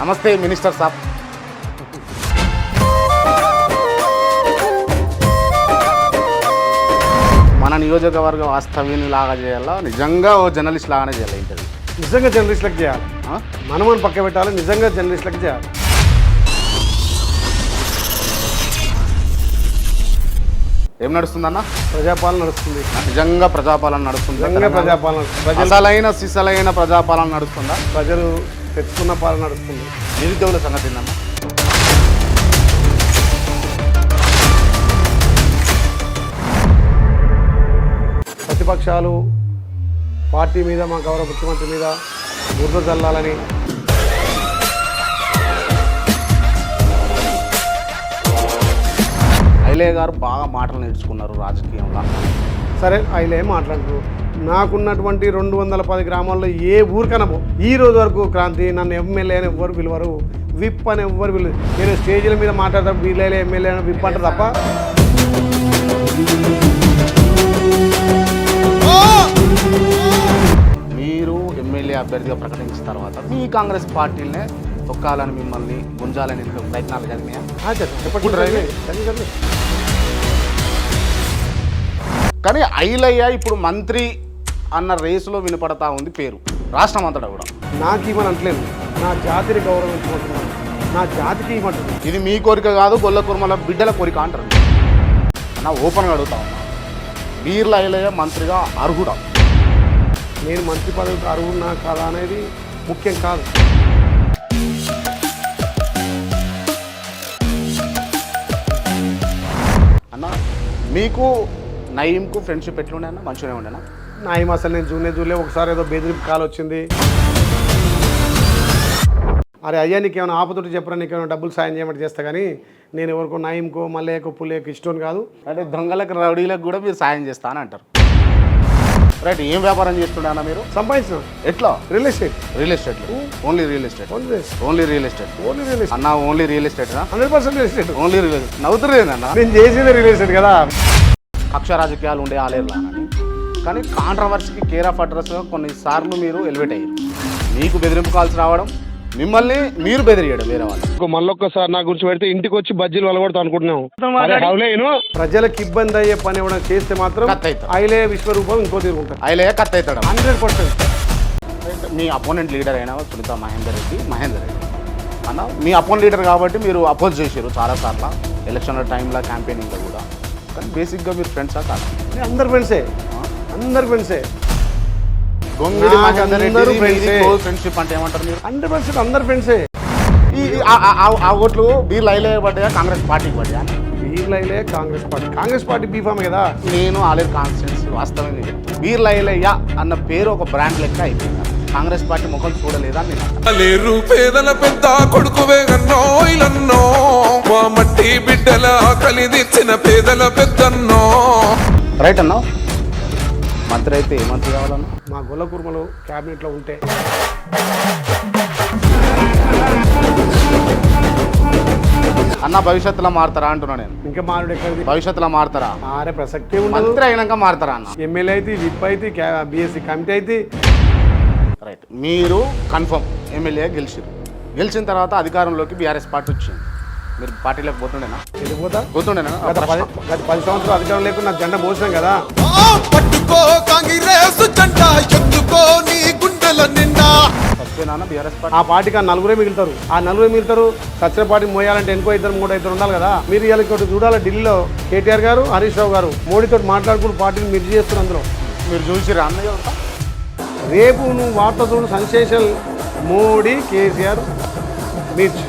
నమస్తే మినిస్టర్ సాబ్. మన నియోజకవర్గ వాస్తవ్యుని లాగా చేయాలా, నిజంగా ఓ జర్నలిస్ట్ లాగానే చేయాలి ఇంటర్వ్యూ. నిజంగా జర్నలిస్టులకు చేయాలి, మనమని పక్క పెట్టాలి, నిజంగా జర్నలిస్టులకు చేయాలి. ఏం నడుస్తుందన్న? ప్రజాపాలన నడుస్తుంది. నిజంగా ప్రజాపాలన నడుస్తుంది. నిజంగా ప్రజాపాలన, అసలైన సిసలైన ప్రజాపాలన నడుస్తుందా? ప్రజలు తెచ్చుకున్న పాలన నడుస్తుంది. నిరుద్యోగుల సంగతి ఏందన్న? ప్రతిపక్షాలు పార్టీ మీద, మా గౌరవ ముఖ్యమంత్రి మీద బురద చల్లాలని ఐలయ్య గారు బాగా మాటలు నేర్చుకున్నారు రాజకీయంలో. సరే ఐలే మాట్లాడుతున్నారు. నాకున్నటువంటి 210 గ్రామాల్లో ఏ ఊరికనబో ఈ రోజు వరకు క్రాంతి నన్ను ఎమ్మెల్యే అని ఎవ్వరు పిలవరు, విప్ అని ఎవ్వరు పిలవరు. నేను స్టేజ్ల మీద మాట్లాడతా వీళ్ళే ఎమ్మెల్యే అని విప్ అంటారు తప్ప మీరు ఎమ్మెల్యే అభ్యర్థిగా ప్రకటించిన తర్వాత మీ కాంగ్రెస్ పార్టీనే తొక్కాలని, మిమ్మల్ని గుంజాలని ప్రయత్నాలు జరిగినాయా? కానీ ఐలయ్య ఇప్పుడు మంత్రి అన్న రేసులో వినపడతా ఉంది పేరు రాష్ట్రం అంతటా కూడా. నాకు ఇవ్వని అంటలేదు, నా జాతిని గౌరవించుకుంటున్నాను, నా జాతికి ఇవ్వమంటుంది. ఇది మీ కోరిక కాదు, గొల్ల కుర్మల బిడ్డల కోరిక అంటారు. అన్న ఓపెన్గా అడుగుతా ఉన్నా, బీర్ల ఐలయ్య మంత్రిగా అర్హుడా? నేను మంత్రి పదవికి అర్హున్నా కాదా అనేది ముఖ్యం కాదు. అన్న మీకు నయీంకు ఫ్రెండ్షిప్ ఎట్లుండే అన్న? మంచిగానే ఉండేనా? నయీం అసలు నేను చూడలే. ఒకసారి ఏదో బెదిరింపు కాల్ వచ్చింది, అరే అయ్యా నీకేమైనా ఆపతోటి చెప్పరా, నీకేమైనా డబ్బులు సాయం చేయమంటే చేస్తా, కానీ నేను ఎవరికో నయీంకో మల్లేకో పుల్లేకో ఇష్టం కాదు. అంటే దొంగలకు రౌడీలకు కూడా మీరు సాయం చేస్తా అని అంటారు. రైట్. ఏం వ్యాపారం చేస్తుండే అన్న మీరు? సంపాదించిన ఎట్లా? Real estate. Real estate? Only real estate? Only real estate. Only real estate అన్న. Only real estate? 100% real estate. Only real estate. నవ్వుతురేందన్న? నేను చేసేది రియల్ ఎస్టేట్ కదా. కక్ష రాజకీయాలు ఉండే ఆలేరులానని, కానీ కాంట్రవర్సీకి కేర్ ఆఫ్ అడ్రస్గా కొన్నిసార్లు మీరు ఎలివేట్ అయ్యారు. మీకు బెదిరింపు కాల్స్ రావడం, మిమ్మల్ని మీరు బెదిరియడం వేరే వాళ్ళు. మళ్ళొక్కసారి నా గురించి పెడితే ఇంటికి వచ్చి బజ్జీలు వలగొడతా అనుకుంటున్నాం. ప్రజలకు ఇబ్బంది అయ్యే పని ఎవరైనా చేస్తే మాత్రం ఐలే విశ్వరూపం ఇంకో తిరుగుతారు. ఐలయ్య కత్ అవుతాడు 100%. మీ అపోనెంట్ లీడర్ అయినా సునీత మహేందర్ రెడ్డి అన్న, మీ అపోనెంట్ లీడర్ కాబట్టి మీరు అపోజ్ చేశారు చాలాసార్లు ఎలక్షన్ల టైంలో, క్యాంపెయినింగ్లో కూడా. కానీ బేసిక్గా మీరు ఫ్రెండ్సా కాదు? అందరు ఫ్రెండ్సే, అందరు ఫ్రెండ్సే. ఫ్రెండ్షిప్ అంటే ఏమంటారు మీరు? 100% అందరు ఫ్రెండ్సే. ఆ ఓట్లు బీర్ల ఐలయ్య పడ్డాయా, కాంగ్రెస్ పార్టీకి పడ్డాయా? బీర్ల ఐలయ్య కాంగ్రెస్ పార్టీ బీఫామ్ కదా. నేను ఆలేరు కాన్స్టిట్యున్సీ వాస్తవంగా బీర్ల ఐలయ్య అన్న పేరు ఒక బ్రాండ్ లెక్క అయిపోయింది. కాంగ్రెస్ పార్టీ ముఖం చూడలేదా? నేను పేదల పెద్ద కొడుకువే గన్నో ఇలన్నో, మా మట్టి బిడ్డల కలిదిచ్చిన పేదల పెద్దన్నో. రైట్ అన్నా. మంత్రి అయితే ఏ మంత్రి కావాలన్నా? మా గొల్ల కుర్మలు క్యాబినెట్లో ఉంటే అన్న భవిష్యత్తులో మారుతారా అంటున్నా నేను. ఇంకా మారుడు ఎక్కడిది? భవిష్యత్తులో మారుతారా? మారే ప్రసక్తే ఉండదు. మంత్రి అయినాక మారుతారా అన్న? ఎమ్మెల్యే అయితే, విప్ అయితే, బీఎస్సీ కమిటీ అయితే. రైట్. మీరు కన్ఫర్మ్ ఎమ్మెల్యే గెలిచిన తర్వాత అధికారంలోకి బీఆర్ఎస్ పార్టీ వచ్చింది, మీరు పార్టీలోకి పోతుండేనా? పోతుండేనా? 10 సంవత్సరాలు అధికారం లేకుండా జెండా మోసినాం కదా. పట్టుకో కాంగ్రెస్ జెండా, ఎత్తుకో నీ గుండెల నిండా. బీఆర్ఎస్ ఆ పార్టీకి ఆ నలుగురే మిగులుతారు. సచిన పార్టీ మోయాలంటే ఎనుకో 2-3 ఉండాలి కదా. మీరు ఇలా ఇంకోటి చూడాలి, ఢిల్లీలో కేటీఆర్ గారు, హరీష్ రావు గారు మోడీతో మాట్లాడుకుని పార్టీని మిర్చి చేస్తున్నారు. అందులో మీరు చూసిరా అన్నయ్య? రేపు నువ్వు వార్త చూడు, సెన్సేషన్ మోడీ కేసీఆర్ మిర్చి.